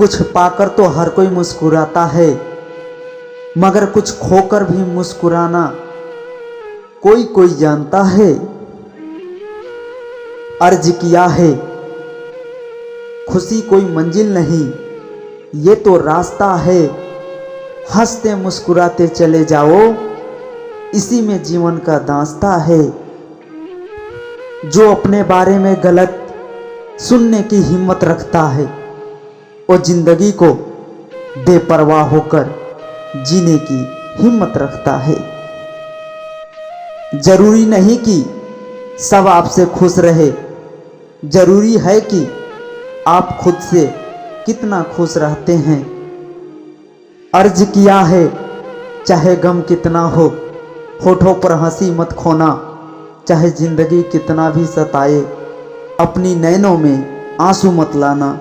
कुछ पाकर तो हर कोई मुस्कुराता है, मगर कुछ खोकर भी मुस्कुराना कोई कोई जानता है। अर्ज किया है खुशी कोई मंजिल नहीं, ये तो रास्ता है। हंसते मुस्कुराते चले जाओ, इसी में जीवन का दास्ता है। जो अपने बारे में गलत सुनने की हिम्मत रखता है, वो जिंदगी को बेपरवाह होकर जीने की हिम्मत रखता है। जरूरी नहीं कि सब आपसे खुश रहे, जरूरी है कि आप खुद से कितना खुश रहते हैं। अर्ज किया है चाहे गम कितना हो, होठों पर हंसी मत खोना। चाहे जिंदगी कितना भी सताए, अपनी नैनों में आंसू मत लाना।